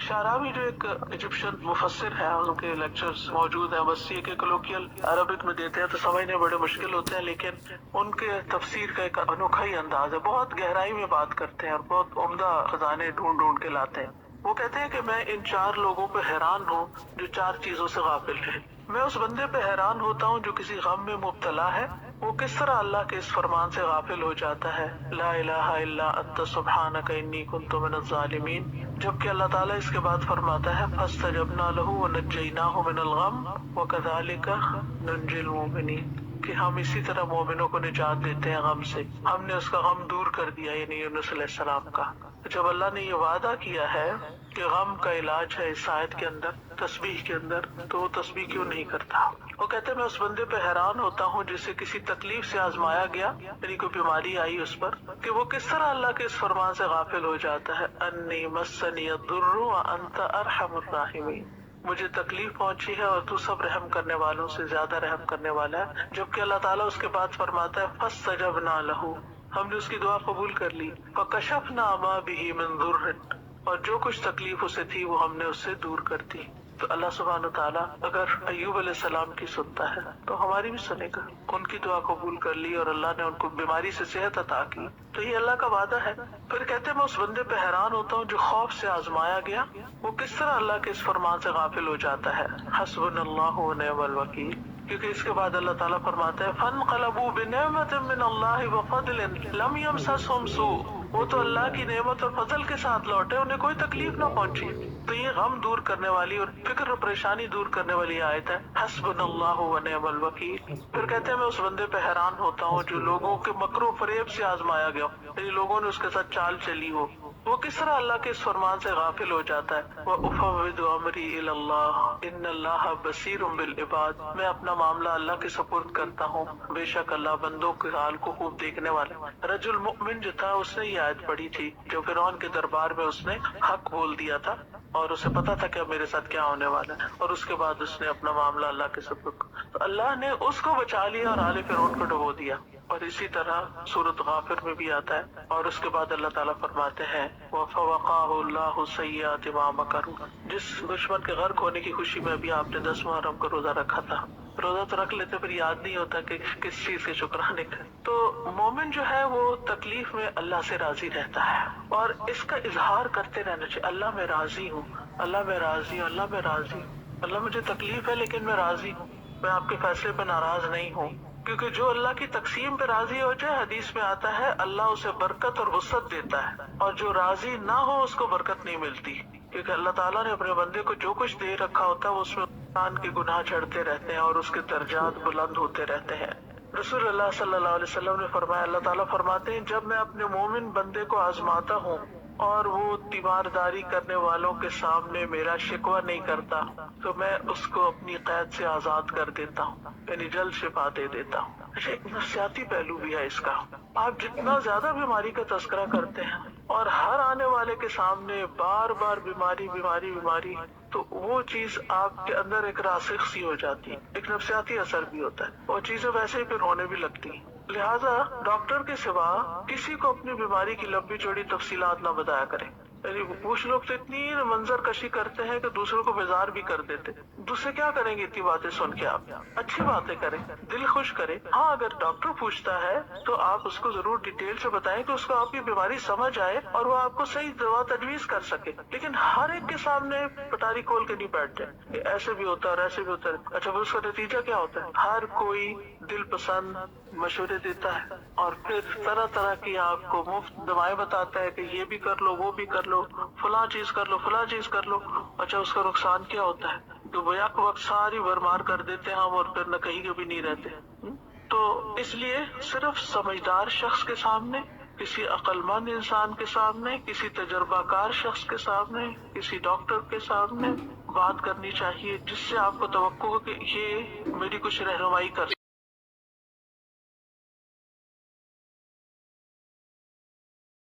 शारावी जो एक इजिप्शियन मुफस्सिर है, उनके लेक्चर्स मौजूद हैं, बस ये कि कोलोकियल अरबिक में देते हैं तो समझने बड़े मुश्किल होते हैं, लेकिन उनके तफसीर का एक अनोखा ही अंदाज है, बहुत गहराई में बात करते हैं और बहुत उम्दा खजाने ढूंढ ढूंढ के लाते हैं। वो कहते हैं कि मैं इन 4 लोगों पे हैरान हूँ जो 4 चीजों से गाफिल है। मैं उस बंदे पे हैरान होता हूँ जो किसी गम में मुब्तला है, वो किस तरह अल्लाह के इस फरमान से गाफिल हो जाता है, ला इलाहा इल्ला अंत सुब्हानक इन्नी कुन्तु मिनज़ ज़ालिमीन, जबकि अल्लाह ताला इसके बाद फरमाता है फस्तजबना लहू व नज्जयनाहु मिनल गम व कज़ालिका नुंजिल मोमिनीन, कि हम इसी तरह मोमिनों को निजात देते हैं गम से, हमने उसका गम दूर कर दिया, यानी यूनुस अलैहिस्सलाम का। जब अल्लाह ने ये वादा किया है कि गम का इलाज है इस आयत के अंदर, तस्बीह के अंदर, तो वो तस्बीह क्यों नहीं करता? वो कहते हैं मैं उस बंदे पे हैरान होता हूँ जिसे किसी तकलीफ से आजमाया गया, यानी कोई बीमारी आई उस पर, कि वो किस तरह अल्लाह के इस फरमान से गाफिल हो जाता है, अन्नी मस्सनी यद्दुर्रु व अंत अरहमुर राहिमीन, मुझे तकलीफ पहुंची है और तू सब रहम करने वालों से ज्यादा रहम करने वाला है। जबकि अल्लाह ताला उसके बाद फरमाता है फस्तजबना लहू, हमने उसकी दुआ कबूल कर ली, फकशफना मा बिही मिन दुर्रिन, और जो कुछ तकलीफ उसे थी वो हमने उससे दूर कर दी। तो अल्लाह सुब्हानहू तआला अगर अय्यूब अलैहिस्सलाम की सुनता है तो हमारी भी सुनेगा। उनकी दुआ कबूल कर ली और अल्लाह ने उनको बीमारी से सेहत अता की, तो ये अल्लाह का वादा है। फिर कहते हैं मैं उस बंदे पे हैरान होता हूँ जो खौफ से आजमाया गया, वो किस तरह अल्लाह के इस फरमान से गाफिल हो जाता है, हस्बुनल्लाहु व निअमल वकील, क्योंकि इसके बाद अल्लाह ताला फरमाता है फनक़लबू बिनिअमतिन मिनल्लाहि व फ़ज़लिन लम यमससहुम सू, वो तो अल्लाह की नेमत और फजल के साथ लौटे, उन्हें कोई तकलीफ ना पहुंची। तो ये गम दूर करने वाली और फिक्र और परेशानी दूर करने वाली आयत है, हस्बुनल्लाहु व निअमल वकील। फिर कहते हैं मैं उस बंदे पे हैरान होता हूँ जो लोगों के मकरो फरेब से आजमाया गया, यानी लोगों ने उसके साथ चाल चली हो, वो किस तरह अल्लाह के इस फरमान से गाफिल हो जाता है। व उफ़व्विदु अमरी इलल्लाह इन्नल्लाह बसीरुम बिल इबाद, मैं अपना मामला अल्लाह के सुपुर्द करता हूँ, बेशक अल्लाह बंदों के हाल को खूब देखने वाला। रजुल मुमिन जो था उसने ये आयत पढ़ी थी, जो फिरौन के दरबार में उसने हक बोल दिया था और उसे पता था कि अब मेरे साथ क्या होने वाला है, और उसके बाद उसने अपना मामला अल्लाह के सुपुर्द, तो अल्लाह ने उसको बचा लिया और आले फिरौन को डुबो दिया। और इसी तरह सूरत गाफिर में भी आता है, और उसके बाद अल्लाह ताला फरमाते हैं वफ़वक़ाहुल्लाहु सय्यिआति मा मकरू, जिस दुश्मन के गर्क होने की खुशी में अभी आपने 10 मुहर्रम का रोजा रखा था, रोजा तो रख लेते फिर याद नहीं होता कि किस चीज के शुक्राने का। तो मोमिन जो है वो तकलीफ में अल्लाह से राजी रहता है और इसका इजहार करते रहना चाहिए, अल्लाह मैं राजी हूँ, अल्लाह मैं राजी हूँ, अल्लाह मैं राजी हूँ, अल्लाह मुझे तकलीफ है लेकिन मैं राजी हूँ, मैं आपके फैसले पर नाराज नहीं हूँ। क्योंकि जो अल्लाह की तकसीम पे राजी हो जाए, हदीस में आता है अल्लाह उसे बरकत और वुसअत देता है, और जो राजी ना हो उसको बरकत नहीं मिलती, क्योंकि अल्लाह ताला ने अपने बंदे को जो कुछ दे रखा होता है उसमें इंसान के गुनाह चढ़ते रहते हैं और उसके दर्जात बुलंद होते रहते हैं। रसूलुल्लाह सल्लल्लाहु अलैहि वसल्लम ने फरमाया, अल्लाह ताला फरमाते हैं जब मैं अपने मोमिन बंदे को आजमाता हूँ और वो तीमारदारी करने वालों के सामने मेरा शिकवा नहीं करता, तो मैं उसको अपनी कैद से आजाद कर देता हूँ, यानी जल्द शिफा दे देता हूँ। अच्छा, एक नफ्सियाती पहलू भी है इसका। आप जितना ज्यादा बीमारी का तस्करा करते हैं और हर आने वाले के सामने बार बार बीमारी बीमारी बीमारी, तो वो चीज आपके अंदर एक रासिख सी हो जाती है, एक नफ्सियाती असर भी होता है, और चीजें वैसे ही फिर होने भी लगती हैं। लिहाजा डॉक्टर के सिवा किसी को अपनी बीमारी की लंबी चौड़ी तफसीलात ना बताया करें। यानी कुछ लोग तो इतनी मंजर कशी करते हैं कि दूसरों को बेजार भी कर देते। दूसरे क्या करेंगे इतनी बातें सुन के? आप अच्छी बातें करें, दिल खुश करें। हाँ, अगर डॉक्टर पूछता है तो आप उसको जरूर डिटेल से बताएं कि उसको आपकी बीमारी समझ आए और वो आपको सही दवा तजवीज कर सके, लेकिन हर एक के सामने पटारी खोल के नहीं बैठ जाए कि ऐसे भी होता है ऐसे भी होता है। अच्छा, फिर उसका नतीजा क्या होता है? हर कोई दिल पसंद मशवरे देता है और फिर तरह तरह की आपको मुफ्त दवाएं बताता है कि ये भी कर लो, वो भी कर लो, फला चीज कर लो, फला चीज कर लो। अच्छा, उसका नुकसान क्या होता है? तो बैक वक्त सारी भरमार कर देते हैं हम और फिर न कहीं के भी नहीं रहते। तो इसलिए सिर्फ समझदार शख्स के सामने, किसी अक्लमंद इंसान के सामने, किसी तजर्बाकार शख्स के सामने, किसी डॉक्टर के सामने बात करनी चाहिए जिससे आपको तवक्को हो कि ये मेरी कुछ रहनुमाई कर